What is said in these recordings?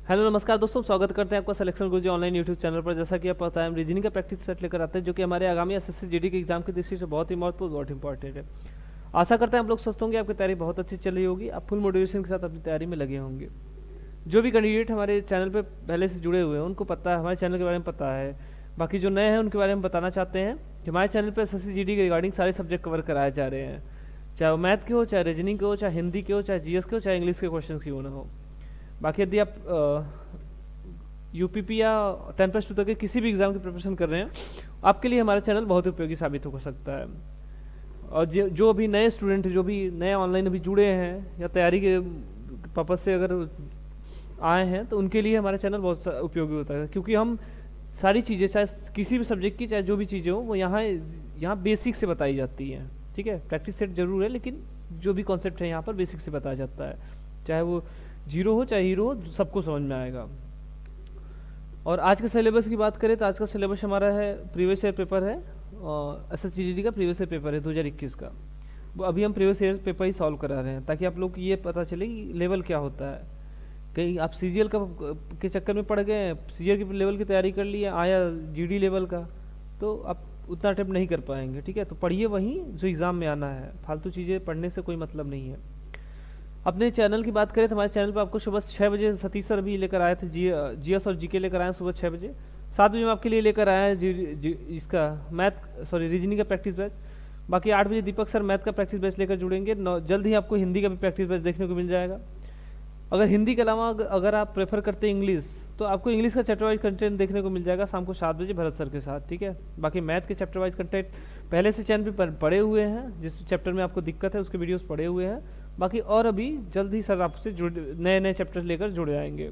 Hello नमस्कार दोस्तों, स्वागत करते हैं आपका सिलेक्शन गुरुजी ऑनलाइन यूट्यूब चैनल पर। जैसा कि आप पता है, हम रीजनिंग का प्रैक्टिस सेट लेकर आते हैं जो कि हमारे आगामी एसएससी जीडी के एग्जाम की दृष्टि से बहुत ही महत्वपूर्ण, बहुत इंपॉर्टेंट है। आशा करते हैं आप लोग स्वस्थ होंगे, आपकी तैयारी बहुत अच्छी चल रही होगी, आप फुल मोटिवेशन के साथ अपनी तैयारी में लगे होंगे। जो भी कैंडिडेट हमारे चैनल पर पहले से जुड़े हुए हैं उनको पता है, हमारे चैनल के बारे में पता है। बाकी जो नए हैं उनके बारे में बताना चाहते हैं कि हमारे चैनल पर एसएससी जीडी के रिगार्डिंग सारे सब्जेक्ट कवर कराए जा रहे हैं, चाहे वो मैथ के हो, चाहे रीजनिंग के हो, चाहे हिंदी के हो, चाहे जीएस के हो, चाहे इंग्लिश के क्वेश्चन क्यों ना हो। बाकी यदि आप यूपीपी या 10+2 तक के किसी भी एग्ज़ाम की प्रिपरेशन कर रहे हैं, आपके लिए हमारा चैनल बहुत उपयोगी साबित हो सकता है। और जो अभी नए स्टूडेंट, जो भी नए ऑनलाइन अभी जुड़े हैं या तैयारी के पर्पज़ से अगर आए हैं, तो उनके लिए हमारा चैनल बहुत उपयोगी होता है, क्योंकि हम सारी चीज़ें, चाहे किसी भी सब्जेक्ट की, चाहे जो भी चीज़ें हो, वो यहाँ बेसिक से बताई जाती हैं। ठीक है, प्रैक्टिस सेट जरूर है, लेकिन जो भी कॉन्सेप्ट है यहाँ पर बेसिक से बताया जाता है। चाहे वो जीरो हो चाहे हीरो हो, सबको समझ में आएगा। और आज के सिलेबस की बात करें तो आज का सिलेबस हमारा है, प्रीवियस ईयर पेपर है, और एसएससी जीडी का प्रीवियस ईयर पेपर है 2021 का। वो अभी हम प्रीवियस ईयर पेपर ही सॉल्व करा रहे हैं, ताकि आप लोग को ये पता चले कि लेवल क्या होता है। कहीं आप सीजीएल के चक्कर में पड़ गए, सीजीएल की लेवल की तैयारी कर ली, आया जीडी लेवल का, तो आप उतना अटेम्प्ट नहीं कर पाएंगे। ठीक है, तो पढ़िए वहीं जो एग्ज़ाम में आना है, फालतू चीज़ें पढ़ने से कोई मतलब नहीं है। अपने चैनल की बात करें तो हमारे चैनल पर आपको सुबह 6 बजे सतीश सर भी लेकर आए थे, जीएस और जीके लेकर आए सुबह 6 बजे। 7 बजे में आपके लिए लेकर आए हैं इसका रीजनिंग का प्रैक्टिस बैच। बाकी 8 बजे दीपक सर मैथ का प्रैक्टिस बैच लेकर जुड़ेंगे। जल्द ही आपको हिंदी का भी प्रैक्टिस बैच देखने को मिल जाएगा। अगर हिंदी के अलावा अगर आप प्रेफर करते हैं इंग्लिश, तो आपको इंग्लिश का चैप्टर वाइज कंटेंट देखने को मिल जाएगा शाम को 7 बजे भरत सर के साथ। ठीक है, बाकी मैथ के चैप्टर वाइज कंटेंट पहले से चैनल पर पड़े हुए हैं, जिस चैप्टर में आपको दिक्कत है उसके वीडियोस पड़े हुए हैं। बाकी और अभी जल्द ही सर आपसे नए चैप्टर लेकर जुड़ जाएंगे।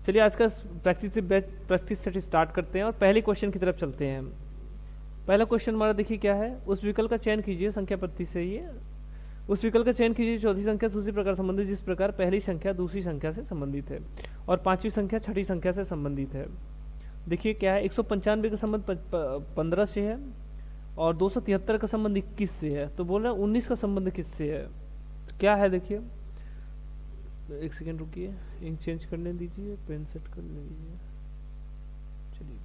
चलिए आज का प्रैक्टिस सेट स्टार्ट करते हैं और पहले क्वेश्चन की तरफ चलते हैं। पहला क्वेश्चन हमारा देखिए क्या है। उस विकल्प का चयन कीजिए, संख्या पत्ती से ये उस विकल्प का चयन कीजिए चौथी संख्या से उसी प्रकार संबंधित जिस प्रकार पहली संख्या दूसरी संख्या से संबंधित है और पांचवी संख्या छठी संख्या से संबंधित है। देखिए क्या है, 195 का संबंध 15 से है और 273 का संबंध 21 से है। तो बोल रहे हैं 19 का संबंध किससे है, क्या है। देखिए एक सेकेंड रुकिए, इंक चेंज करने दीजिए, पेन सेट करने दीजिए। चलिए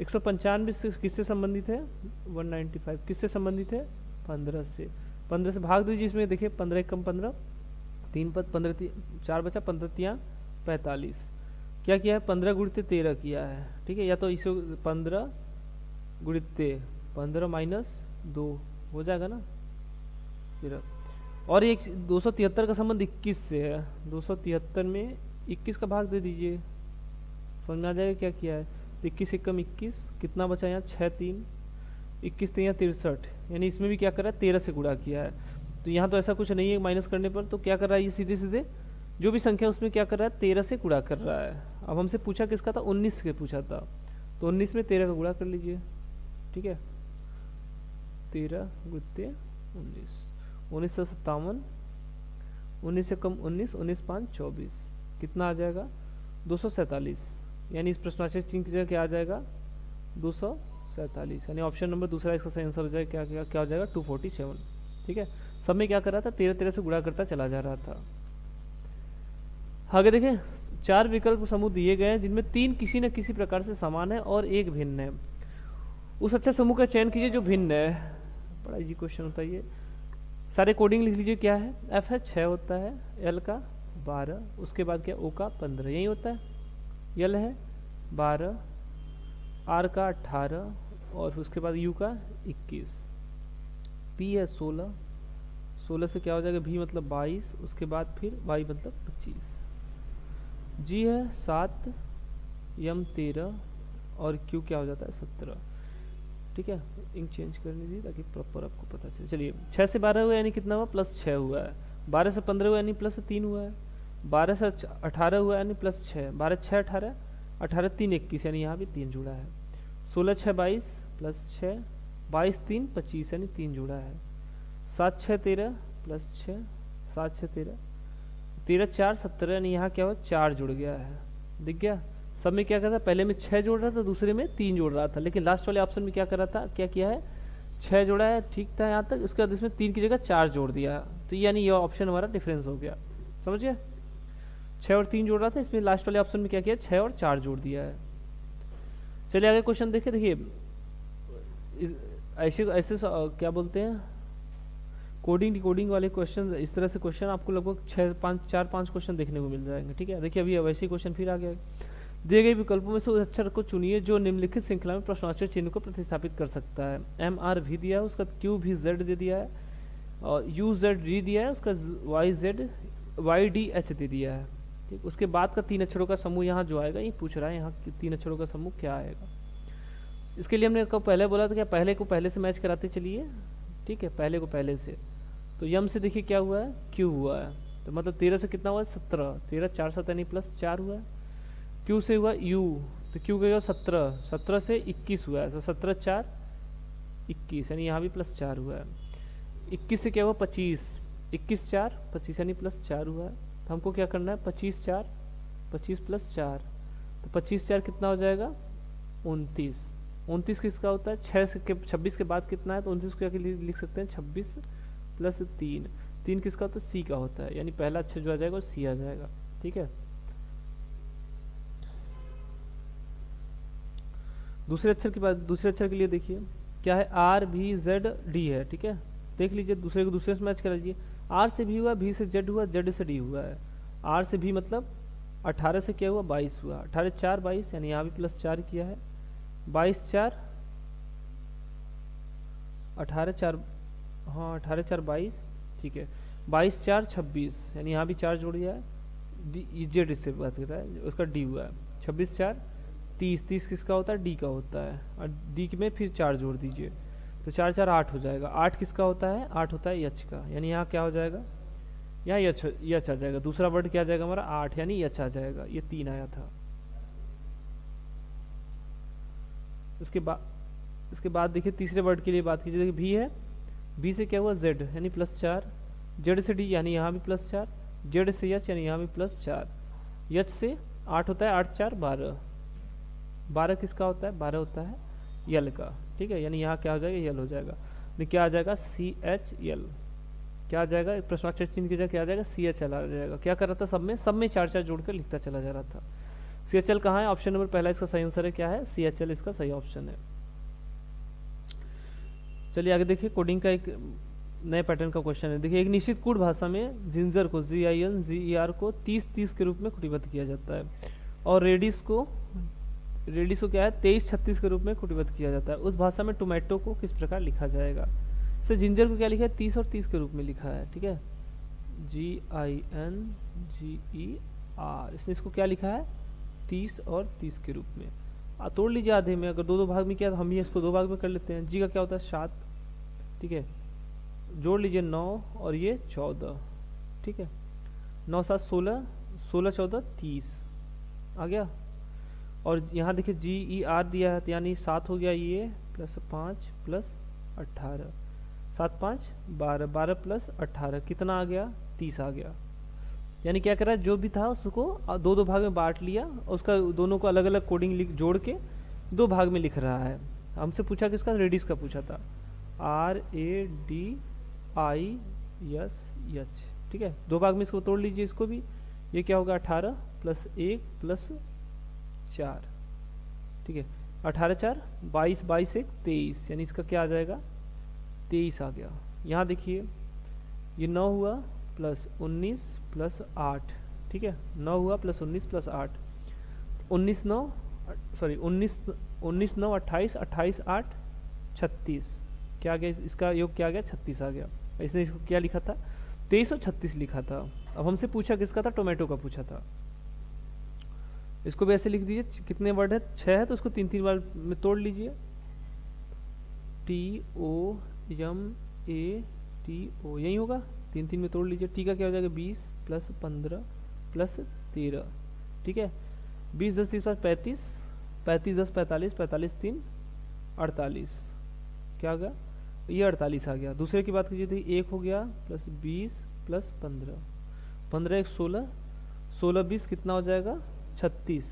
195 से किससे संबंधित है, 195 किससे संबंधित है, 15 से। 15 से भाग दीजिए इसमें। देखिए 15 कम 15, 3 पद 15 4 बचा, 15 तिया 45। क्या किया है, 15 गुणित 13 किया है। ठीक है, या तो इसे 15 गुणित 15 माइनस 2 हो जाएगा ना 13। और एक 273 का संबंध 21 से है। 273 में 21 का भाग दे दीजिए, समझ में आ जाएगा क्या किया है। 21 एकम 21, कितना बचा यहाँ 6 3, 21 3 63, यानी इसमें भी क्या कर रहा है 13 से गुणा किया है। तो यहाँ तो ऐसा कुछ नहीं है माइनस करने पर, तो क्या कर रहा है ये सीधे सीधे जो भी संख्या उसमें क्या कर रहा है 13 से गुणा कर रहा है। अब हमसे पूछा किसका था, 19 के पूछा था, तो 19 में 13 का गुणा कर लीजिए। ठीक है, 13 गुणित 19, 1957, 19 से कम 19, 19 5 24, कितना आ जाएगा 247। यानी इस प्रश्नाचक चिन्ह की जगह क्या आ जाएगा 247, यानी ऑप्शन नंबर दूसरा इसका सही आंसर हो जाएगा। क्या हो जाएगा 247। ठीक है, सब में क्या कर रहा था 13 से गुणा करता चला जा रहा था। आगे देखें, 4 विकल्प समूह दिए गए हैं जिनमें 3 किसी न किसी प्रकार से समान है और 1 भिन्न है। उस अच्छे समूह का चयन कीजिए जो भिन्न है। बड़ा इजी क्वेश्चन होता है ये, सारे कोडिंग लिख लीजिए। क्या है, एफ है 6 होता है, एल का 12, उसके बाद क्या ओ का 15 यही होता है, एल है 12, आर का 18 और उसके बाद यू का 21, पी है 16, 16 से क्या हो जाएगा भी मतलब 22, उसके बाद फिर वाई मतलब 25, जी है 7, यम 13 और क्यू क्या हो जाता है 17। ठीक है, इंक चेंज करनी दी ताकि प्रॉपर आपको पता चले। चलिए 6 से 12 हुआ यानी कितना हुआ +6 हुआ है, 12 से 15 हुआ यानी +3 हुआ है, 12 से 18 हुआ यानी +6, 12 6 18, 18 3 21 यानी यहाँ भी 3 जुड़ा है, 16 6 22 +6, 22 3 25 यानी 3 जुड़ा है, 7 6 13 +6, 7 6 13, 13 4 17 यानी यहाँ क्या हुआ 4 जुड़ गया है। दिख गया, सब में क्या कर रहा था, पहले में 6 जोड़ रहा था, दूसरे में 3 जोड़ रहा था, लेकिन लास्ट वाले ऑप्शन में क्या कर रहा था, क्या किया है 6 जोड़ा है, ठीक था यहाँ तक, उसके बाद इसमें 3 की जगह 4 जोड़ दिया, तो यानी ये ऑप्शन हमारा डिफरेंस हो गया। समझ गए। 6 और 3 जोड़ रहा था, इसमें लास्ट वाले ऑप्शन में क्या किया, 6 और 4 जोड़ दिया है। चलिए आगे क्वेश्चन देखिए। ऐसे ऐसे क्या बोलते हैं, कोडिंग डिकोडिंग वाले क्वेश्चन, इस तरह से क्वेश्चन आपको लगभग 4-5 क्वेश्चन देखने को मिल जाएंगे। ठीक है, देखिए अभी वैसे क्वेश्चन फिर आ गया। दिए गए विकल्पों में से उस अक्षर को चुनिए जो निम्नलिखित श्रृंखला में प्रश्नवाचक चिन्ह को प्रतिस्थापित कर सकता है। MR भी दिया है, उसका QVZ दे दिया है, और UZD दिया है, उसका YDH दे दिया है। ठीक, उसके बाद का 3 अक्षरों का समूह यहाँ जो आएगा, ये पूछ रहा है यहाँ 3 अक्षरों का समूह क्या आएगा। इसके लिए हमने पहले बोला था कि पहले को पहले से मैच कराते चलिए। ठीक है, पहले को पहले से, तो यम से देखिए क्या हुआ है, Q हुआ है, तो मतलब 13 से कितना हुआ है, 17, 13 4 7 यानी +4 हुआ है। Q से हुआ U, तो Q का 17, 17 से 21 हुआ है, तो 17 4 21 यानी यहाँ भी +4 हुआ है। 21 से क्या हुआ, 25, 21 4 25 यानी +4 हुआ है। तो हमको क्या करना है, 25 4 25 +4, तो 25 4 कितना हो जाएगा, 29। 29 किसका होता है, 26 के बाद कितना है, तो 29 को क्या लिख सकते हैं, 26 + 3, 3 किसका होता है, C का होता है, यानी पहला अक्षर जो आ जाएगा वो C आ जाएगा। ठीक है, दूसरे अक्षर की बात, दूसरे अक्षर के लिए देखिए क्या है, RVZD है। ठीक है, देख लीजिए दूसरे को दूसरे से मैच कर लीजिए। R से V हुआ, V से Z हुआ, Z से D हुआ है। R से V मतलब 18 से क्या हुआ, 22 हुआ, 18 4 22 यानी यहाँ भी +4 किया है। 22 4 18 4, हाँ 18 4 22, ठीक है, 22 4 26 यानी यहाँ भी 4 जोड़ दिया है। Z से बात कर रहा है, उसका D हुआ है। 26 4 30, 30 किसका होता है, D का होता है, और D में फिर 4 जोड़ दीजिए, तो 4 4 8 हो जाएगा। 8 किसका होता है, 8 होता है H का, यानी यहाँ क्या हो जाएगा, यहाँ यच आ जाएगा। दूसरा वर्ड क्या आ जाएगा हमारा, 8 यानी यच आ जाएगा। ये 3 आया था। इसके बाद देखिए तीसरे वर्ड के लिए बात कीजिए। देखिए भी है, बी से क्या हुआ, Z यानी +4, Z से D यानी यहाँ भी +4, Z से H यानी यहाँ भी +4, H से 8 होता है, 8 4 12, 12 किसका होता है, 12 होता है यल का। ठीक है, यानी यहाँ क्या हो जाएगा, यल हो जाएगा। क्या आ जाएगा, CHL, क्या आ जाएगा, प्रश्नवाचक चिन्ह की जगह क्या आ जाएगा, CHL आ जाएगा। क्या कर रहा था, सब में 4 4 जोड़कर लिखता चला जा रहा था। CHL कहाँ है, ऑप्शन नंबर पहला इसका सही आंसर है, क्या है, CHL इसका सही ऑप्शन है। चलिए आगे देखिए, कोडिंग का एक नए पैटर्न का क्वेश्चन है। देखिए, एक निश्चित कोड भाषा में जिंजर को GINGER को 30 के रूप में कुटीबद्ध किया जाता है, और रेडिस को क्या है, 23 36 के रूप में कुटीबद्ध किया जाता है। उस भाषा में टोमेटो को किस प्रकार लिखा जाएगा। से जिंजर को क्या लिखा है, 30 और 30 के रूप में लिखा है। ठीक है, GINGER, इसने इसको क्या लिखा है, 30 और 30 के रूप में। तोड़ लीजिए आधे में, अगर दो भाग में किया तो हम ही इसको 2 भाग में कर लेते हैं। जी का क्या होता है, 7, ठीक है, जोड़ लीजिए 9 और ये 14, ठीक है, 9 7 16, 16 14 30 आ गया। और यहाँ देखिए GER दिया है, यानी 7 हो गया ये, +5 +18, 7 5 12, 12 +18 कितना आ गया, 30 आ गया। यानी क्या कर रहा है, जो भी था उसको 2 भाग में बांट लिया, और उसका दोनों को अलग अलग कोडिंग जोड़ के 2 भाग में लिख रहा है। हमसे पूछा किसका, रेडिस का पूछा था, RADISH। ठीक है, 2 भाग में इसको तोड़ लीजिए, इसको भी, ये क्या होगा, 18 +1 +4, ठीक है, 18 4 22, 22 1 23, यानी इसका क्या आ जाएगा, 23 आ गया। यहाँ देखिए ये 9 हुआ +19 +8, ठीक है, 9 हुआ +19 +8, 19 9 28, 28 8 36, क्या आ गया, इसका योग क्या आ गया, 36 आ गया। इसने इसको क्या लिखा था, 23 और 36 लिखा था। अब हमसे पूछा किसका था, टोमेटो का पूछा था। इसको भी ऐसे लिख दीजिए, कितने वर्ड है, 6 है, तो उसको 3 बार में तोड़ लीजिए, TOMATO, यही होगा, 3 में तोड़ लीजिए। टी का क्या हो जाएगा, 20 + 15 + 13, ठीक है, 20 10 30 35, 35 10 45, 45 3 48, क्या आ गया, ये 48 आ गया। दूसरे की बात कीजिए तो 1 हो गया +20 + 15, 15 1 16, 16 20 कितना हो जाएगा, 36,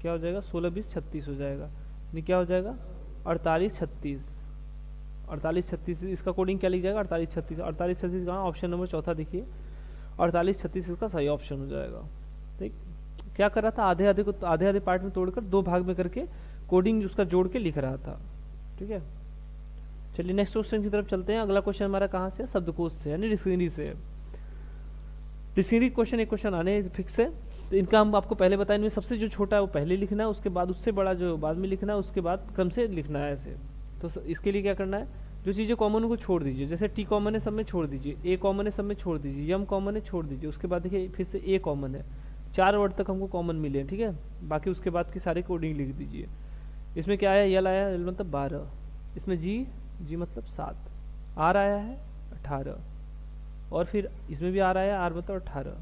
क्या हो जाएगा, 16 20 36 हो जाएगा, यानी क्या हो जाएगा, 48 36, 48 36, इसका कोडिंग क्या लिख जाएगा, 48 36, 48 36 कहाँ, ऑप्शन नंबर चौथा देखिए, 48 36 इसका सही ऑप्शन हो जाएगा। ठीक, क्या कर रहा था, आधे आधे को आधे आधे पार्ट में तोड़कर दो भाग में करके कोडिंग उसका जोड़ के लिख रहा था। ठीक है, चलिए नेक्स्ट क्वेश्चन की तरफ चलते हैं। अगला क्वेश्चन हमारा कहाँ से, शब्दकोश से, यानी डिक्शनरी से। डिक्शनरी क्वेश्चन एक क्वेश्चन आने फिक्स है, तो इनका हम आपको पहले बताएं, इनमें सबसे जो छोटा है वो पहले लिखना है, उसके बाद उससे बड़ा जो बाद में लिखना है, उसके बाद क्रम से लिखना है ऐसे। तो इसके लिए क्या करना है, जो चीज़ें कॉमन है को छोड़ दीजिए, जैसे टी कॉमन है सब में छोड़ दीजिए, ए कॉमन है सब में छोड़ दीजिए, यम कॉमन है छोड़ दीजिए, उसके बाद देखिए फिर से ए कॉमन है, 4 वर्ड तक हमको कॉमन मिले हैं। ठीक है, बाकी उसके बाद की सारे कोडिंग लिख दीजिए। इसमें क्या आया, यल आया, यल मतलब 12, इसमें जी, जी मतलब 7, आर आया है 18, और फिर इसमें भी आर आया, आर मतलब 18,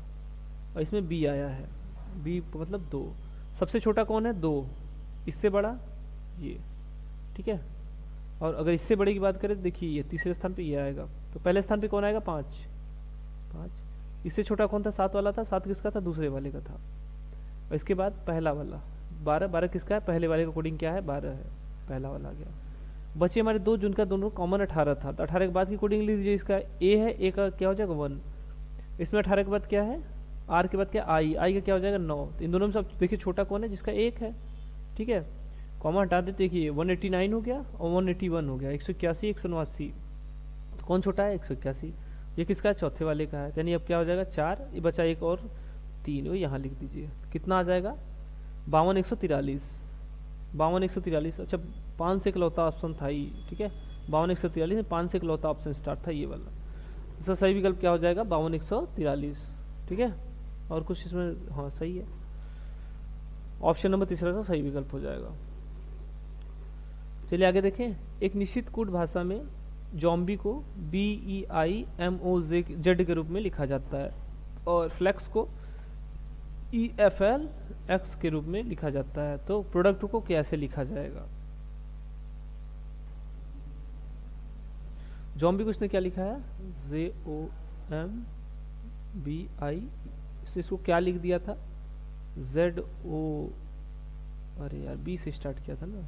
और इसमें बी आया है, बी मतलब 2। सबसे छोटा कौन है, 2, इससे बड़ा ये। ठीक है, और अगर इससे बड़े की बात करें तो देखिए ये तीसरे स्थान पे ये आएगा, तो पहले स्थान पे कौन आएगा, 5, 5। इससे छोटा कौन था, 7 वाला था, 7 किसका था, दूसरे वाले का था। और इसके बाद पहला वाला 12, 12 किसका है, पहले वाले का कोडिंग क्या है, 12 है, पहला वाला आ गया। बचे हमारे दो, जिनका दोनों कॉमन 18 था, तो 18 के बाद की कोडिंग लिख दीजिए। इसका ए है, ए का क्या हो जाएगा 1, इसमें 18 के बाद क्या है, आर के बाद क्या, आई, आई का क्या हो जाएगा 9। तो इन दोनों में सब देखिए छोटा कौन है, जिसका 1 है। ठीक है, कॉमा हटा देते, देखिए 189 हो गया और 181 हो गया, 181, 189। तो कौन छोटा है, 181। ये किसका है, चौथे वाले का है, यानी अब क्या हो जाएगा 4, ये बचा एक और 3, वो यहाँ लिख दीजिए। कितना आ जाएगा, 52, 143, 52, 143। अच्छा 5 से इकलौता ऑप्शन था ही। ठीक है, 52, 143 में 5 से इकलौता ऑप्शन स्टार्ट था ये वाला। इसका सही विकल्प क्या हो जाएगा, 52, 143। ठीक है, और कुछ इसमें, हाँ सही है, ऑप्शन नंबर तीसरा का सही विकल्प हो जाएगा। चलिए आगे देखें। एक निश्चित कोड भाषा में जॉम्बी को BEIMOZ के रूप में लिखा जाता है, और फ्लेक्स को EFLX के रूप में लिखा जाता है। तो प्रोडक्ट को कैसे लिखा जाएगा, जॉम्बी को इसने क्या लिखा है, ZOMBI, इसको क्या लिख दिया था, ZO, अरे यार बी से स्टार्ट किया था ना,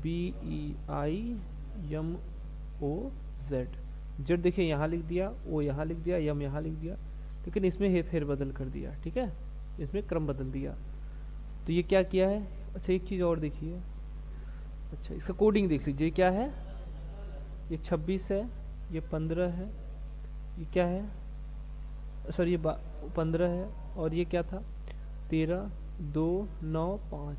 BEIMOZ, जेड देखिए यहाँ लिख दिया, ओ यहाँ लिख दिया, यम यहाँ लिख दिया, लेकिन इसमें फेर बदल कर दिया। ठीक है, इसमें क्रम बदल दिया। तो ये क्या किया है, अच्छा एक चीज़ और देखिए, अच्छा इसका कोडिंग देख लीजिए, क्या है, ये 26 है, ये 15 है, ये क्या है, सॉरी ये 15 है, और ये क्या था 13, 2, 9, 5,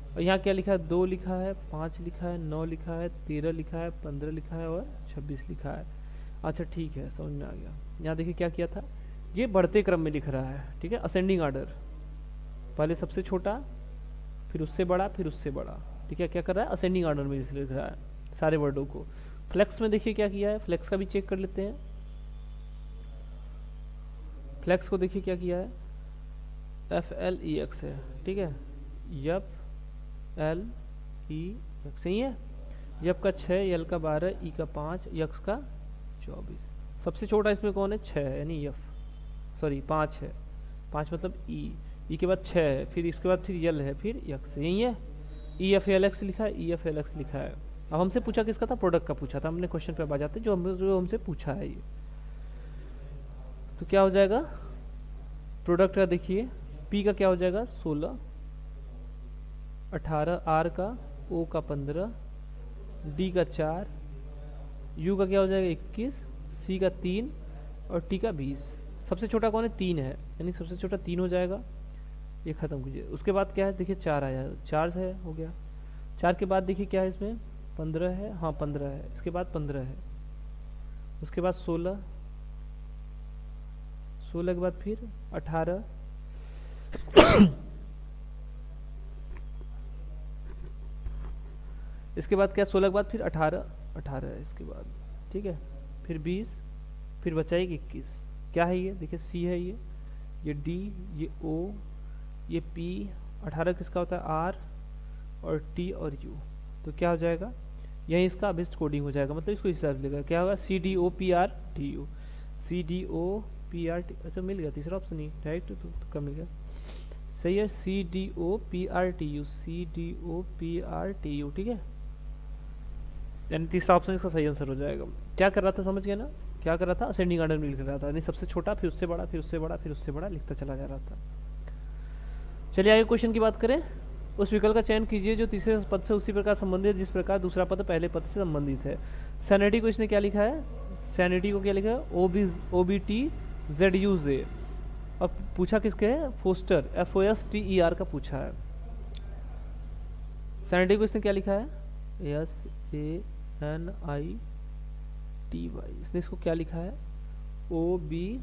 और यहाँ क्या लिखा है, 2 लिखा है, 5 लिखा है, 9 लिखा है, 13 लिखा है, 15 लिखा है, और 26 लिखा है। अच्छा ठीक है, समझ में आ गया। यहाँ देखिए क्या किया था, ये बढ़ते क्रम में लिख रहा है। ठीक है, असेंडिंग ऑर्डर, पहले सबसे छोटा, फिर उससे बड़ा, फिर उससे बड़ा। ठीक है, क्या कर रहा है, असेंडिंग ऑर्डर में लिख रहा है सारे वर्डों को। फ्लेक्स में देखिए क्या किया है, फ्लेक्स का भी चेक कर लेते हैं। फ्लेक्स को देखिए क्या किया है, FLEX है। ठीक है, FLEX सही है, यप का 6, यल का 12, ई का 5, यक्स का 24। सबसे छोटा इसमें कौन है, 6 है, यानी यफ, सॉरी 5 है, 5 मतलब ई के बाद 6 है, फिर इसके बाद फिर यल है, फिर यक्स, यही है। EFLX लिखा है, EFLX लिखा है। अब हमसे पूछा किसका था, प्रोडक्ट का पूछा था हमने, क्वेश्चन पे आ जाते जो हमसे पूछा है ये। तो क्या हो जाएगा, प्रोडक्ट का देखिए, पी का क्या हो जाएगा 16, 18, आर का, ओ का 15, डी का 4, यू का क्या हो जाएगा 21, सी का 3, और टी का 20। सबसे छोटा कौन है, 3 है, यानी सबसे छोटा 3 हो जाएगा। ये खत्म कीजिए, उसके बाद क्या है देखिए 4 आया, 4 है, हो गया। 4 के बाद देखिए क्या है इसमें, 15 है, हाँ 15 है, इसके बाद 15 है, उसके बाद 16, 16 के बाद फिर 18, इसके बाद क्या 16 के बाद फिर 18 है इसके बाद। ठीक है, फिर 20, फिर बचा 21। क्या है ये देखिए, सी है ये डी, ये ओ, ये पी, 18 किसका होता है आर, और टी और यू। तो क्या हो जाएगा, यही इसका बेस्ट कोडिंग हो जाएगा, मतलब इसको इस हिसाब से लेगा, क्या होगा CDOPRTU, CDOPRT, अच्छा मिल गया तीसरा ऑप्शन ही डायरेक्ट, तो कम मिल गया, सही है, CDOPRTU, CDOPRTU। ठीक है, यानी तीसरा ऑप्शन इसका सही आंसर हो जाएगा। क्या कर रहा था, समझ गए ना, क्या कर रहा था, असेंडिंग ऑर्डर में लिख रहा था, यानी सबसे छोटा फिर उससे बड़ा फिर उससे बड़ा फिर उससे बड़ा लिखता चला जा रहा था। चलिए आगे क्वेश्चन की बात करें। उस विकल्प का चयन कीजिए जो तीसरे पद से उसी प्रकार संबंधित जिस प्रकार दूसरा पद पहले पद से संबंधित है। सैनिटी को इसने क्या लिखा है, सैनिटी को क्या लिखा है, OBTZUZ। अब पूछा किसके है, फोस्टर, FOSTER का पूछा है। सैनिटी को इसने क्या लिखा है, SANITY। इसने इसको क्या लिखा है, OBTZUZ।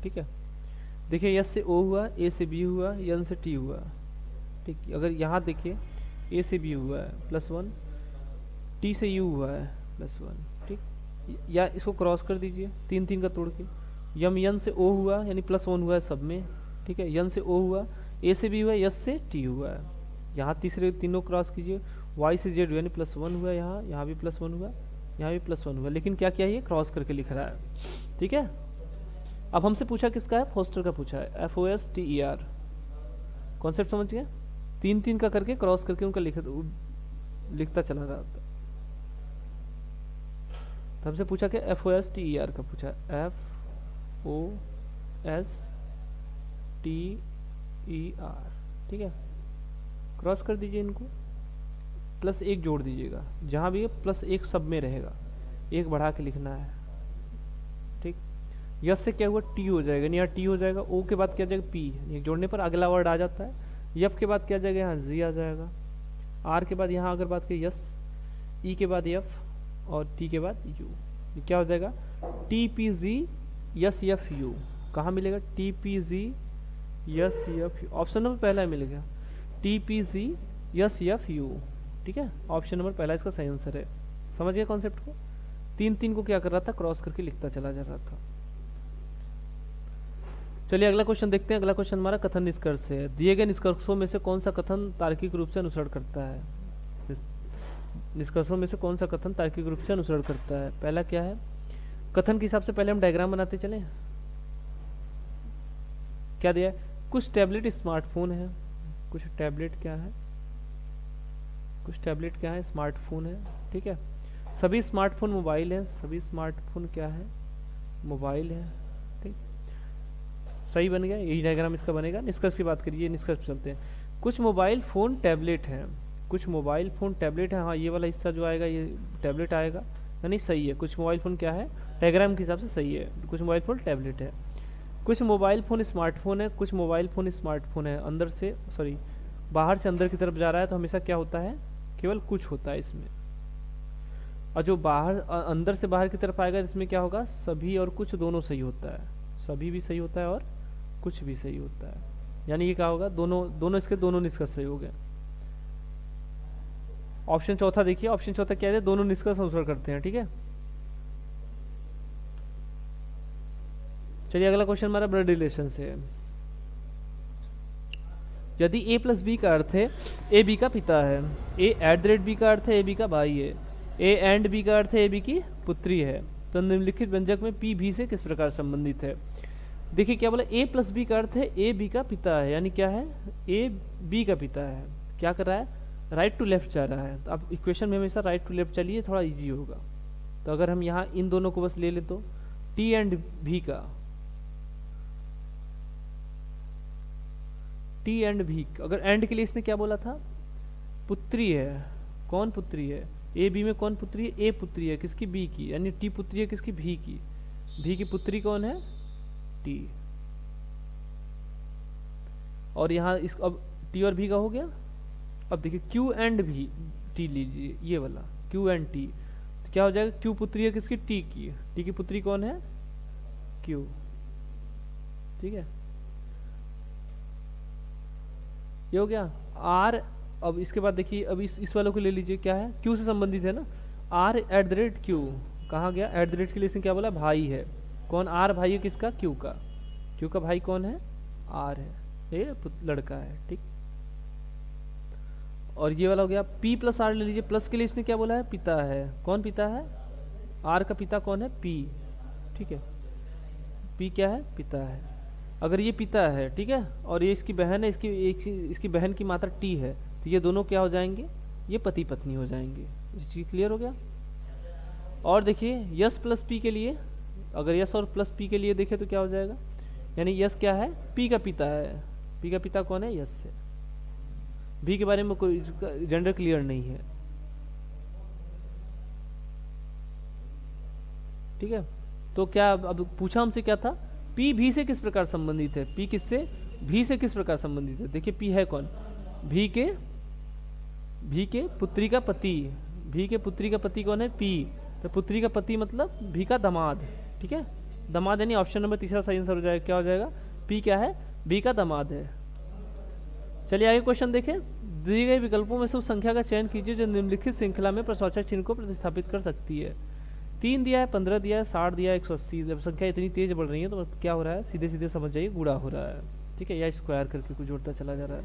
ठीक है, देखिए यस से O हुआ, ए से बी हुआ, एन से टी हुआ। ठीक, अगर यहाँ देखिए ए से बी हुआ है +1, टी से यू हुआ है +1। ठीक, या इसको क्रॉस कर दीजिए 3 का तोड़ के। यम एन से ओ हुआ यानी +1 हुआ है सब में। ठीक है, एन से ओ हुआ, ए से बी हुआ, यस से टी हुआ है। यहाँ तीसरे तीनों क्रॉस कीजिए, वाई से जेड यानी +1 हुआ, यहाँ भी +1 हुआ, यहाँ भी +1 हुआ, लेकिन क्या किया, ये क्रॉस करके लिख रहा है। ठीक है, अब हमसे पूछा किसका है, फोस्टर का पूछा है, FOSTER। कॉन्सेप्ट समझ गए, 3 का करके क्रॉस करके उनका लिखता चला रहा था। तो हमसे पूछा कि FOSTER का पूछा, FOSTER। ठीक है, क्रॉस कर दीजिए इनको, +1 जोड़ दीजिएगा, जहां भी +1 सब में रहेगा, 1 बढ़ा के लिखना है। ठीक, यस से क्या हुआ, टी हो जाएगा, यहाँ टी हो जाएगा, ओ के बाद क्या जाएगा, पी, एक जोड़ने पर अगला वर्ड आ जाता है। यफ के बाद क्या जाएगा, यहाँ जी आ जाएगा। आर के बाद यहाँ अगर बात करें यस, ई के बाद एफ और टी के बाद यू, क्या हो जाएगा, TPZ SFU। कहाँ मिलेगा, TPZ SFU, ऑप्शन नंबर पहला मिल गया, TPZ SFU। ठीक है, ऑप्शन नंबर पहला इसका सही आंसर है। समझ गया कॉन्सेप्ट को, 3 को क्या कर रहा था, क्रॉस करके लिखता चला जा रहा था। चलिए अगला क्वेश्चन देखते हैं। अगला क्वेश्चन हमारा कथन निष्कर्ष है। दिए गए निष्कर्षों में से कौन सा कथन तार्किक रूप से अनुसरण करता है, निष्कर्षों में से कौन सा कथन तार्किक रूप से अनुसरण करता है। पहला क्या है, कथन के हिसाब से पहले हम डायग्राम बनाते चले। क्या दिया है, कुछ टैबलेट स्मार्टफोन है, कुछ टैबलेट क्या है, कुछ टैबलेट क्या है, स्मार्टफोन है। ठीक है, सभी स्मार्टफोन मोबाइल है, सभी स्मार्टफोन क्या है, मोबाइल है। ठीक, सही बन गया, यही डायग्राम इसका बनेगा। निष्कर्ष की बात करिए, निष्कर्ष चलते हैं। कुछ मोबाइल फोन टैबलेट है, कुछ मोबाइल फोन टैबलेट है, हाँ ये वाला हिस्सा जो आएगा ये टैबलेट आएगा, यानी सही है। कुछ मोबाइल फोन क्या है, डायग्राम के हिसाब से सही है, कुछ मोबाइल फोन टैबलेट है। कुछ मोबाइल फोन स्मार्टफोन है, कुछ मोबाइल फोन स्मार्टफोन है, अंदर से सॉरी बाहर से अंदर की तरफ जा रहा है, तो हमेशा क्या होता है, केवल कुछ होता है इसमें। और जो बाहर अंदर से बाहर की तरफ आएगा इसमें क्या होगा, सभी और कुछ दोनों सही होता है, सभी भी सही होता है और कुछ भी सही होता है। यानी ये क्या होगा, दोनों इसके दोनों निष्कर्ष सही हो गए। ऑप्शन चौथा देखिए, ऑप्शन चौथा क्या है, दोनों निष्कर्ष अनुसरण करते हैं। ठीक है, चलिए अगला क्वेश्चन हमारा ब्लड रिलेशन से है। यदि A + B का अर्थ है A B का पिता है, A @ B का अर्थ है A B का भाई है, A and B का अर्थ है A B की पुत्री है, तो निम्नलिखित व्यंजक में P भी से किस प्रकार संबंधित है। देखिए क्या बोला, A + B का अर्थ है A B का पिता है, यानी क्या है, A B का पिता है। क्या कर रहा है, राइट टू लेफ्ट जा रहा है। तो आप इक्वेशन में हमेशा राइट टू लेफ्ट चलिए, थोड़ा इजी होगा। तो अगर हम यहाँ इन दोनों को बस ले ले तो T and B का, T and B, अगर एंड के लिए इसने क्या बोला था, पुत्री है। कौन पुत्री है, A B में कौन पुत्री है, A पुत्री है, किसकी, B की, यानी T पुत्री है किसकी, B की। B की पुत्री कौन है, T। और यहाँ इस अब T और B का हो गया। अब देखिए Q and B, T लीजिए ये वाला Q and T, तो क्या हो जाएगा, Q पुत्री है किसकी, T की, T की पुत्री कौन है, Q। ठीक है, ये हो गया R। अब इसके बाद देखिए, अब इस वालों को ले लीजिए, क्या है, Q से संबंधित है ना, R@Q, कहाँ गया, @ के लिए इसने क्या बोला, भाई है। कौन, R भाई है किसका, Q का, Q का भाई कौन है, R है, ये लड़का है। ठीक, और ये वाला हो गया P + R ले लीजिए, प्लस के लिए इसने क्या बोला है, पिता है। कौन पिता है, R का पिता कौन है, P। ठीक है, P क्या है, पिता है। अगर ये पिता है, ठीक है, और ये इसकी बहन है, इसकी बहन की मात्रा टी है, तो ये दोनों क्या हो जाएंगे, ये पति पत्नी हो जाएंगे। ये चीज क्लियर हो गया। और देखिए यस प्लस पी के लिए, अगर यस और प्लस पी के लिए देखें तो क्या हो जाएगा, यानी यस क्या है, पी का पिता है। पी का पिता कौन है, यस है। भी के बारे में कोई जेंडर क्लियर नहीं है, ठीक है। तो क्या अब पूछा हमसे क्या था, पी भी से किस प्रकार संबंधित है, पी किससे, भी से किस प्रकार संबंधित है। देखिए पी है कौन, भी के पुत्री का पति, भी के पुत्री का पति कौन है, पी। तो पुत्री का पति मतलब भी का दामाद, ठीक है, दामाद, यानी ऑप्शन नंबर तीसरा सही आंसर हो जाएगा। क्या हो जाएगा, पी क्या है, बी का दामाद है। चलिए आगे क्वेश्चन देखें। दिए गए विकल्पों में से उस संख्या का चयन कीजिए जो निम्नलिखित श्रृंखला में प्रश्नवाचक चिन्ह को प्रतिस्थापित कर सकती है। 3 दिया है, 15 दिया है, 60 दिया है, 180। जब संख्या इतनी तेज बढ़ रही है तो क्या हो रहा है, सीधे सीधे समझ जाइए गुणा हो रहा है, ठीक है, या स्क्वायर करके कुछ जोड़ता चला जा रहा है।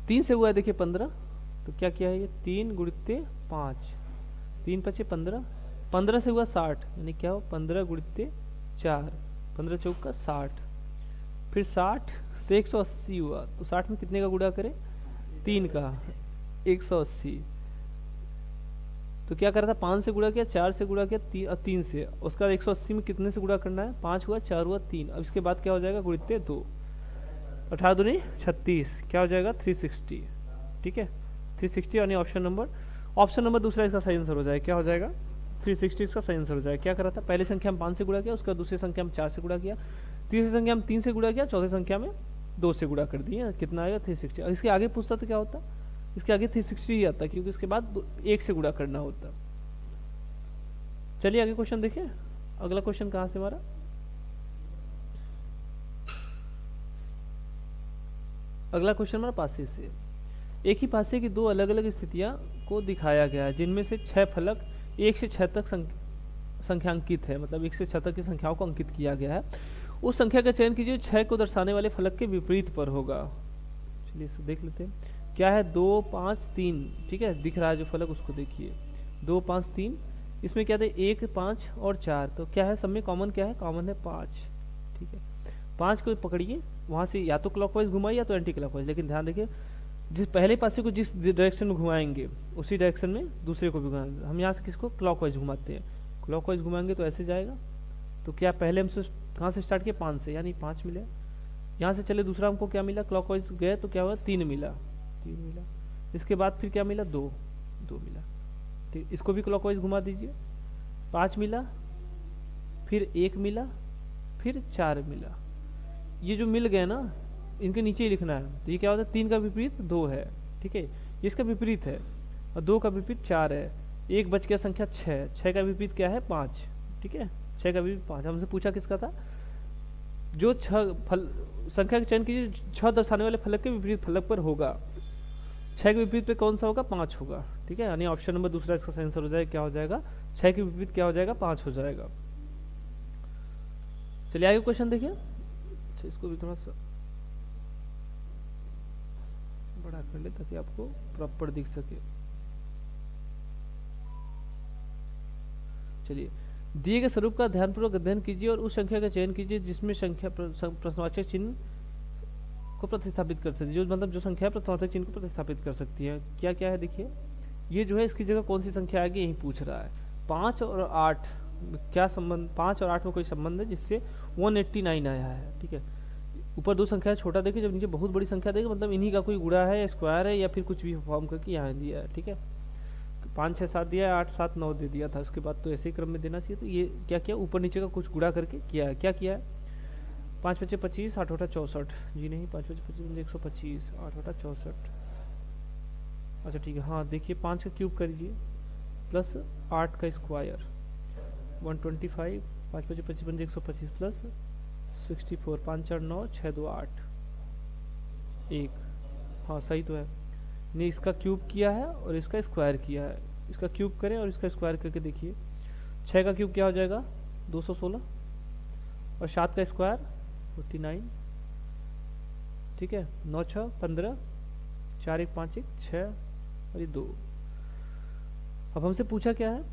3 से हुआ है देखिए 15, तो क्या किया है ये, 3 गुणित 5, 3 × 5 = 15। 15 से हुआ 60, यानी क्या हो, 15 × 4, 15 × 4 = 60। फिर 60 से 180 हुआ, तो 60 में कितने का गुणा करें, 3 का, 180। तो क्या करा था, 5 से गुणा किया, 4 से गुणा किया, 3 से, उसका 180 में कितने से गुणा करना है, 5 हुआ, 4 हुआ, 3। अब इसके बाद क्या हो जाएगा, गुणित 2, 18 दूनी 36, क्या हो जाएगा 360, ठीक है, 360, यानी ऑप्शन नंबर दूसरा इसका सही आंसर हो जाएगा। क्या हो जाएगा, 360 इसका सही आंसर हो जाएगा। क्या करा था, पहली संख्या में 5 से गुणा किया, उसका दूसरी संख्या में 4 से गुणा किया, तीसरी संख्या में 3 से गुणा किया, चौथी संख्या में 2 से गुणा कर दिए, कितना आएगा 360। इसके आगे पूछता तो क्या होता, इसके आगे 360 ही आता, क्योंकि इसके बाद 1 से गुणा करना होता। चलिए आगे क्वेश्चन देखिए। अगला क्वेश्चन कहाँ से हमारा, अगला क्वेश्चन हमारा पासे से। एक ही पासे की 2 अलग अलग स्थितियां को दिखाया गया है, जिनमें से 6 फलक 1 से 6 तक संख्यांकित है, मतलब 1 से 6 तक की संख्याओं को अंकित किया गया है। उस संख्या का चयन कीजिए 6 को दर्शाने वाले फलक के विपरीत पर होगा। चलिए इसे देख लेते हैं। क्या है, 2 5 3, ठीक है, दिख रहा है जो फलक, उसको देखिए, 2 5 3। इसमें क्या थे, 1 5 और 4, तो क्या है, सब में कॉमन क्या है, कॉमन है 5, ठीक है। 5 को पकड़िए, वहां से या तो क्लॉकवाइज घुमाइए या तो एंटी क्लॉकवाइज, लेकिन ध्यान रखिए जिस पहले पासे को जिस डायरेक्शन में घुमाएंगे उसी डायरेक्शन में दूसरे को भी घुमाएंगे। हम यहाँ से किसको क्लॉकवाइज घुमाते हैं, क्लॉकवाइज घुमाएंगे तो ऐसे जाएगा। तो क्या पहले हमसे कहाँ से स्टार्ट किया, 5 से, यानी 5 मिले। यहाँ से चले दूसरा हमको क्या मिला, क्लॉकवाइज गए तो क्या हुआ, 3 मिला। इसके बाद फिर क्या मिला, 2 मिला, ठीक। इसको भी क्लॉकवाइज घुमा दीजिए, 5 मिला, फिर 1 मिला, फिर 4 मिला। ये जो मिल गए ना, इनके नीचे ही लिखना है। तो ये क्या होता है, 3 का विपरीत 2 है, ठीक है, इसका विपरीत है, और 2 का विपरीत 4 है। एक बच गया संख्या 6, 6 का विपरीत क्या है, 5, ठीक है, 6 का विपरीत 5। हमसे पूछा किसका था, जो 6 संख्या का चयन कीजिए 6 दर्शाने वाले फलक के विपरीत फलक पर होगा। 6 के विपरीत पे कौन सा होगा, 5 होगा, ठीक है, यानी ऑप्शन नंबर दूसरा इसका सही आंसर हो जाएगा। क्या हो जाएगा, 6 के विपरीत क्या हो जाएगा, 5 हो जाएगा। चलिए आगे क्वेश्चन देखिए। इसको भी थोड़ा सा बड़ा कर ले ताकि आपको प्रॉपर दिख सके। चलिए, दिए गए स्वरूप का ध्यानपूर्वक अध्ययन कीजिए और उस संख्या का चयन कीजिए जिसमें संख्या प्रश्नवाचक चिन्ह को प्रतिस्थापित कर सकती है, जो मतलब जो संख्या प्रश्नवाचक चिन्ह को प्रतिस्थापित कर सकती है। क्या क्या है देखिए, ये जो है इसकी जगह कौन सी संख्या आएगी, यही पूछ रहा है। 5 और 8 क्या संबंध, 5 और 8 में कोई संबंध है जिससे 189 आया है, ठीक है। ऊपर 2 संख्या छोटा देखिए, जब नीचे बहुत बड़ी संख्या देखिए मतलब इन्हीं का कोई गुणा है या स्क्वायर है या फिर कुछ भी फॉर्म करके यहाँ दिया है, ठीक है। 5 6 7 दिया है, 8 7 9 दे दिया था, उसके बाद तो ऐसे ही क्रम में देना चाहिए। तो ये क्या किया, ऊपर नीचे का कुछ गुणा करके किया है। क्या किया है, 5 5 25, 8 8 64, जी नहीं, 5 5 25 125, 8 8 64, अच्छा ठीक है। हाँ देखिए, 5 का क्यूब करिए प्लस 8 का स्क्वायर 125, 5 5 25 125 प्लस 64, 5 4 9 6 2 8 1, हाँ सही तो है। नहीं, इसका क्यूब किया है और इसका स्क्वायर किया है। इसका क्यूब करें और इसका स्क्वायर करके देखिए, 6 का क्यूब क्या हो जाएगा 216 और 7 का स्क्वायर 49, ठीक है। 9 6 15, 4 1 5 1 6 और ये 2। अब हमसे पूछा क्या है,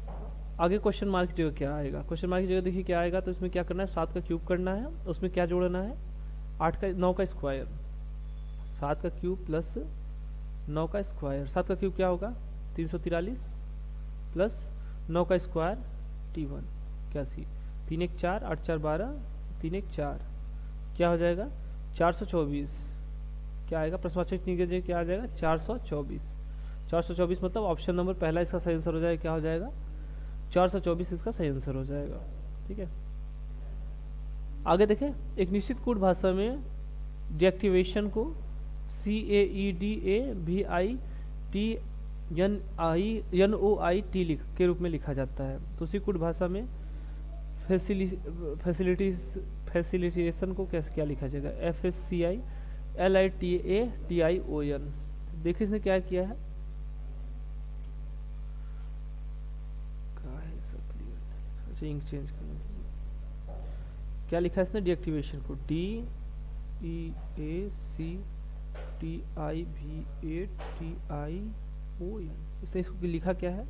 आगे क्वेश्चन मार्क की जगह क्या आएगा, क्वेश्चन मार्क की जगह देखिए क्या आएगा, तो इसमें क्या करना है, 7 का क्यूब करना है, उसमें क्या जोड़ना है, 9 का स्क्वायर, 7 का क्यूब प्लस 9 का स्क्वायर, 7 का क्यूब क्या होगा 343 प्लस 9 का स्क्वायर T1 क्या सी, 3 1 4 8 4 12, 3 1 4 क्या हो जाएगा 424, क्या आएगा प्रश्नवाचक चिन्ह की जगह क्या आ जाएगा 424, 424 मतलब ऑप्शन नंबर पहला इसका सही आंसर हो जाएगा, क्या हो जाएगा 424 इसका सही आंसर हो जाएगा। ठीक है, आगे देखें, एक निश्चित कूट भाषा में डीएक्टिवेशन को CAEDAVITNOIT के रूप में लिखा जाता है। तो उसी कूट भाषा में फैसिलिटेशन को कैसे क्या लिखा जाएगा, FSCILITATION। देखिए इसने क्या किया है, अच्छा इंक चेंज करना, क्या लिखा है इसने डीएक्टिवेशन को DEACTIVATION, इसने इसको लिखा क्या है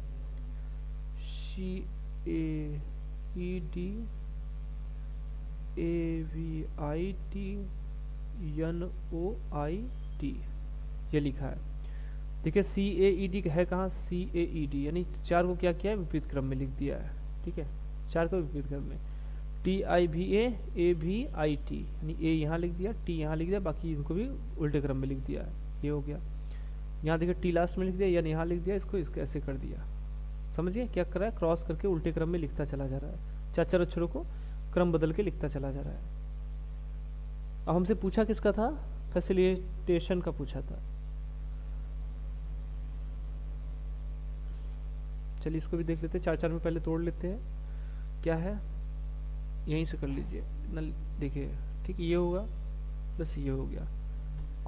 CAEDAVITNOIT, ये लिखा है। देखिए CAED है कहाँ, CAED यानी 4 को क्या किया है विपरीत क्रम में लिख दिया है। ठीक है, 4 को विपरीत क्रम में, TIVAAVIT यानी A यहाँ लिख दिया, T यहाँ लिख दिया, बाकी इनको भी उल्टे क्रम में लिख दिया है, ये हो गया। यहाँ देखिए T लास्ट में लिख दिया, यानी यहाँ लिख दिया, इसको ऐसे कर दिया, समझिए क्या कर रहा है, क्रॉस करके उल्टे क्रम में लिखता चला जा रहा है, 4 अक्षरों को क्रम बदल के लिखता चला जा रहा है। अब हमसे पूछा किसका था, फैसिलिटेशन का पूछा था। चलिए इसको भी देख लेते हैं, 4 में पहले तोड़ लेते हैं, क्या है यहीं से कर लीजिए न, देखिए ठीक ये होगा प्लस ये हो गया,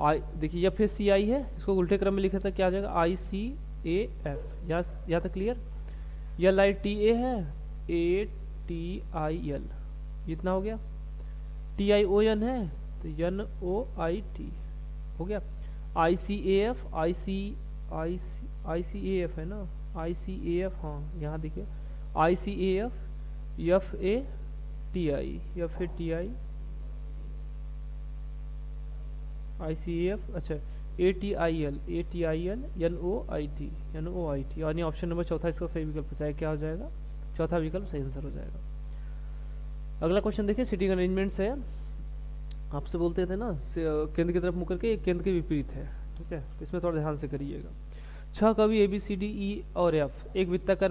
आई देखिए या फिर CI है, इसको उल्टे क्रम में लिखा था, क्या आ जाएगा ICAF, यहाँ तक क्लियर। LITA है ATIL, इतना हो गया। TION है तो NOIT हो गया। ICAF ICAF है ना, ICAF, हाँ यहाँ देखिए ICAF FATI ICAF, अच्छा ATIL NOIT यानी ऑप्शन नंबर चौथा इसका सही विकल्प हो जाएगा, क्या हो जाएगा चौथा विकल्प सही आंसर हो जाएगा। अगला क्वेश्चन देखिए, सीटिंग अरेंजमेंट्स है, आपसे बोलते थे ना केंद्र की तरफ मुड़ करके केंद्र के विपरीत है। ठीक है, इसमें थोड़ा ध्यान से करिएगा। 6 कवि ABCDE और F एक वृत्ताकार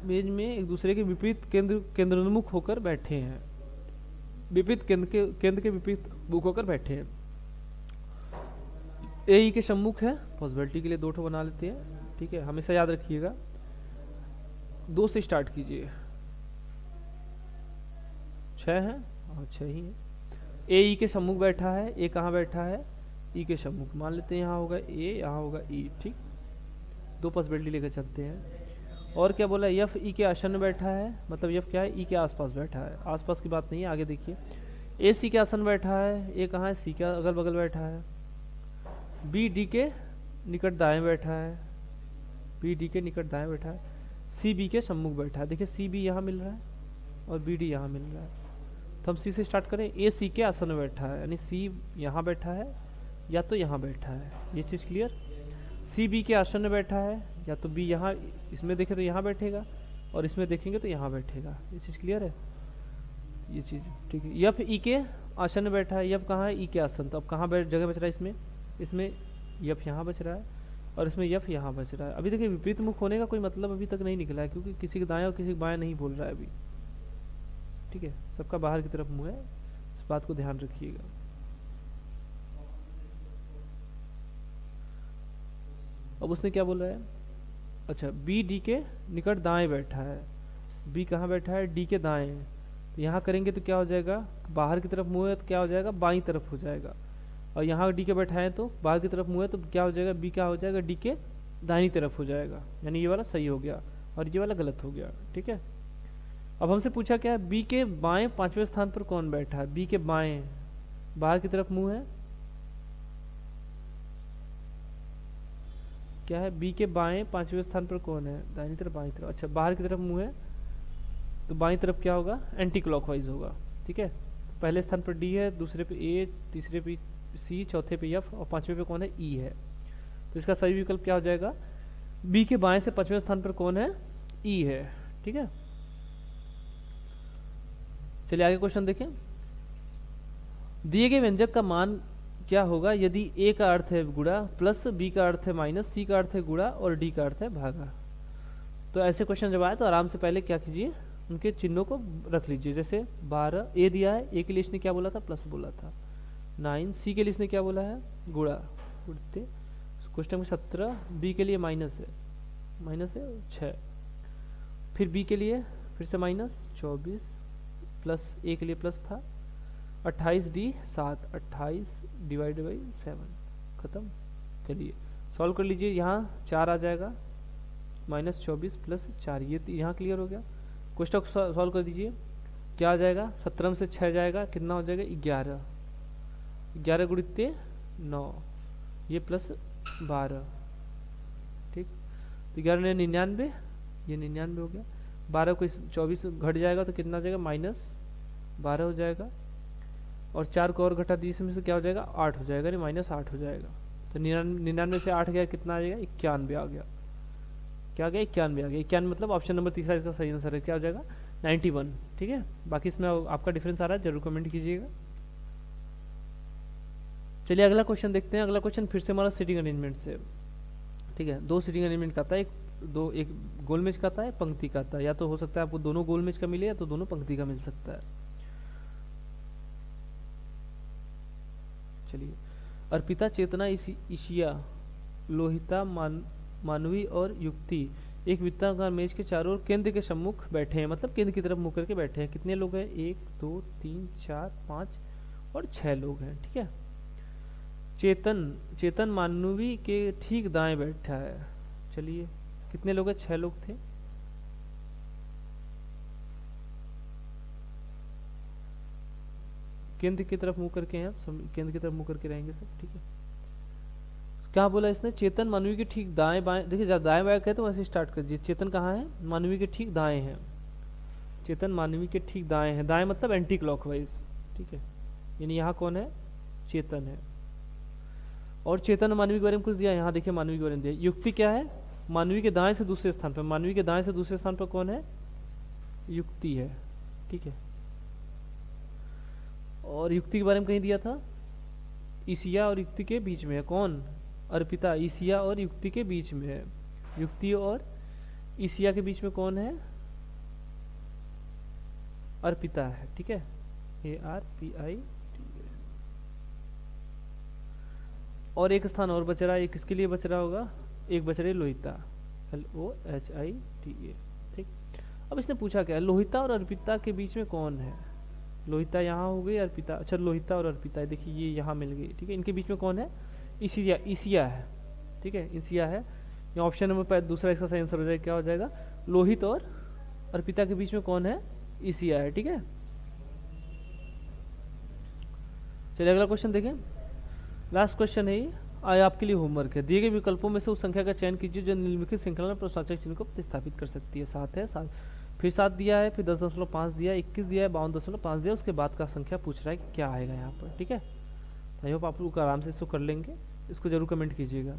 मेज में एक दूसरे के विपरीत केंद्रोन्मुख होकर बैठे हैं, विपरीत केंद्र के विपरीत मुख होकर बैठे हैं। AE के सम्मुख है, पॉसिबिलिटी के लिए 2 बना लेते हैं। ठीक है, हमेशा याद रखिएगा 2 से स्टार्ट कीजिए, 6 है, हाँ 6 ही है। AE के सम्मुख बैठा है, A कहाँ बैठा है E के सम्मुख, मान लेते हैं यहाँ होगा A, यहाँ होगा E। ठीक, 2 पॉसिबिलिटी लेकर चलते हैं। और क्या बोला, F E के आसन में बैठा है, मतलब F क्या है E के आसपास बैठा है, आसपास की बात नहीं है, आगे देखिए। A C के आसन में बैठा है, A कहाँ है C के अगल बगल बैठा है। B D के निकट दाएं बैठा है, B D के निकट दाएं बैठा है। C B के सम्मुख बैठा है, देखिए C B यहाँ मिल रहा है और B D यहाँ मिल रहा है। तो हम C से स्टार्ट करें, A C के आसन में बैठा है, यानी C यहाँ बैठा है या तो यहाँ बैठा है, ये चीज़ क्लियर। C B के आसन में बैठा है, या तो B यहाँ, इसमें देखें तो यहाँ बैठेगा और इसमें देखेंगे तो यहाँ बैठेगा, ये चीज़ क्लियर है, ये चीज़ ठीक है। F E के आसन में बैठा है, F कहाँ है E के आसन, तो अब कहाँ जगह बच रहा है इसमें F यहाँ बच रहा है और इसमें F यहाँ बच रहा है। अभी देखिए विपरीत मुख होने का कोई मतलब अभी तक नहीं निकला है, क्योंकि किसी के दाएं और किसी के बाएं नहीं बोल रहा है अभी। ठीक है, सबका बाहर की तरफ मुँह है, इस बात को ध्यान रखिएगा। अब उसने क्या बोला है, अच्छा B D के निकट दाएं बैठा है, B कहाँ बैठा है D के दाएं, तो यहाँ करेंगे तो क्या हो जाएगा, बाहर की तरफ मुँह है तो क्या हो जाएगा बाईं तरफ हो जाएगा, और यहाँ D के बैठा है तो बाहर की तरफ मुँह है तो क्या हो जाएगा B क्या हो जाएगा D के दाहिनी तरफ हो जाएगा, यानी ये वाला सही हो गया और ये वाला गलत हो गया। ठीक है, अब हमसे पूछा क्या है, B के बाएं 5वें स्थान पर कौन बैठा है, B के बाएं बाहर की तरफ मुँह है, क्या है, बी के बाएं पांचवें स्थान पर कौन है, दाहिनी तरफ बाईं तरफ, अच्छा बाहर की तरफ मुंह है तो बाईं तरफ क्या होगा, एंटी क्लॉकवाइज होगा। ठीक है, पहले स्थान पर डी है, दूसरे पे ए, तीसरे पे सी, चौथे पे एफ और पांचवें पे कौन है, ई है। तो इसका सही विकल्प क्या हो जाएगा, बी के बाएं से पांचवें स्थान पर कौन है, ई है। ठीक है, चलिए आगे क्वेश्चन देखें। दिए गए व्यंजक का मान क्या होगा यदि ए का अर्थ है गुणा प्लस, बी का अर्थ है माइनस, सी का अर्थ है गुणा और डी का अर्थ है भागा। तो ऐसे क्वेश्चन जब आए तो आराम से पहले क्या कीजिए, उनके चिन्हों को रख लीजिए। जैसे 12 ए दिया है, ए के लिए इसने क्या बोला था, प्लस बोला था। 9 सी के लिए इसने क्या बोला है, गुणा उड़ते। क्वेश्चन में 17 बी के लिए माइनस है 6, फिर बी के लिए फिर से माइनस 24 प्लस ए के लिए प्लस था 28 डी 7, 28 डिवाइड बाई 7 खत्म। चलिए सॉल्व कर लीजिए, यहाँ 4 आ जाएगा, -24 प्लस 4, ये यहाँ क्लियर हो गया। क्वेश्चन को सॉल्व कर दीजिए, क्या आ जाएगा, 17 में से 6 जाएगा, कितना हो जाएगा 11, 11 गुणित 9, ये प्लस 12। ठीक, तो 11 ने 99, ये 99 हो गया। 12 को 24 घट जाएगा तो कितना आ जाएगा, -12 हो जाएगा। और 4 को और घटा दीजिए, इसमें से क्या हो जाएगा, 8 हो जाएगा, नहीं -8 हो जाएगा। तो 99 से 8 गया, कितना आ जाएगा, 91 आ गया। क्या आ गया, 91 आ गया। 91 मतलब ऑप्शन नंबर तीसरा इसका सही आंसर है, क्या हो जाएगा 91। ठीक है, बाकी इसमें आपका डिफरेंस आ रहा है, जरूर कमेंट कीजिएगा। चलिए अगला क्वेश्चन देखते हैं। अगला क्वेश्चन फिर से हमारा सीटिंग अरेंजमेंट से। ठीक है, 2 सीटिंग अरेंजमेंट का आता है, एक गोल मेज का आता है, पंक्ति का आता है। या तो हो सकता है आपको दोनों गोल मेज का मिले या तो दोनों पंक्ति का मिल सकता है। चलिए, अर्पिता, चेतना, ईशिया, लोहिता, मानवी और युक्ति एक वृत्ताकार मेज के चारों ओर केंद्र के सम्मुख बैठे हैं, मतलब केंद्र की तरफ मुंह करके बैठे हैं। कितने लोग हैं, 1 2 3 4 5 और 6 लोग हैं। ठीक है, चेतन मानवी के ठीक दाएं बैठा है। चलिए कितने लोग हैं, 6 लोग थे। केंद्र की तरफ मुंह करके हैं, केंद्र की तरफ मुंह करके रहेंगे सब। ठीक है, क्या बोला इसने, चेतन मानवी के ठीक दाएं बाएं। देखिए जब दाएं बाएं कहे तो वैसे स्टार्ट कर दीजिए। चेतन कहाँ है, मानवी के ठीक दाएं हैं। चेतन मानवी के ठीक दाएं हैं, दाएं मतलब एंटी क्लॉकवाइज। ठीक है, यानी यहाँ कौन है, चेतन है। और चेतन मानवी के बारे में कुछ दिया, यहाँ देखिए मानवी के बारे में दिया। युक्ति क्या है, मानवी के दाएं से दूसरे स्थान पर, मानवी के दाएं से दूसरे स्थान पर कौन है, युक्ति है। ठीक है, और युक्ति के बारे में कहीं दिया था, ईशिया और युक्ति के बीच में है कौन, अर्पिता। ईशिया और युक्ति के बीच में है, युक्ति और ईशिया के बीच में कौन है, अर्पिता है। ठीक है, ARPI। और एक स्थान और बच रहा है, किसके लिए बच रहा होगा, एक बच रही है लोहिता, LOHITA। ठीक, अब इसने पूछा क्या है, लोहिता और अर्पिता के बीच में कौन है। लोहिता यहाँ हो गई, अर्पिता, अच्छा लोहिता और अर्पिता देखिए ये यहाँ मिल गई। ठीक है, इनके बीच में कौन है, ईशिया है। ठीक है, ईशिया है। यहाँ ऑप्शन नंबर दूसरा इसका सही आंसर हो जाएगा, क्या हो जाएगा, लोहित और अर्पिता के बीच में कौन है, ईशिया है। ठीक है, चलिए अगला क्वेश्चन देखें, लास्ट क्वेश्चन है ये, आया आपके लिए होमवर्क है। दिए गए विकल्पों में से उस संख्या का चयन कीजिए जो निम्नलिखित श्रृंखला में प्रश्नवाचक चिन्ह को प्रतिस्थापित कर सकती है। 7 है, 7 फिर 7 दिया है, फिर 10.5 दिया है, 21 दिया है, 52.5 दिया, उसके बाद का संख्या पूछ रहा है कि क्या आएगा यहाँ पर। ठीक है, आई होप आप लोग आराम से इसको कर लेंगे, इसको जरूर कमेंट कीजिएगा।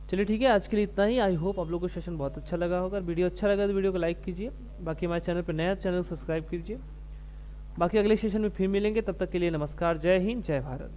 चलिए ठीक है, आज के लिए इतना ही। आई होप आप लोगों को सेशन बहुत अच्छा लगा होगा। वीडियो अच्छा लगा तो वीडियो को लाइक कीजिए। बाकी हमारे चैनल पर नया, चैनल को सब्सक्राइब कीजिए। बाकी अगले सेशन में फिर मिलेंगे, तब तक के लिए नमस्कार, जय हिंद, जय भारत।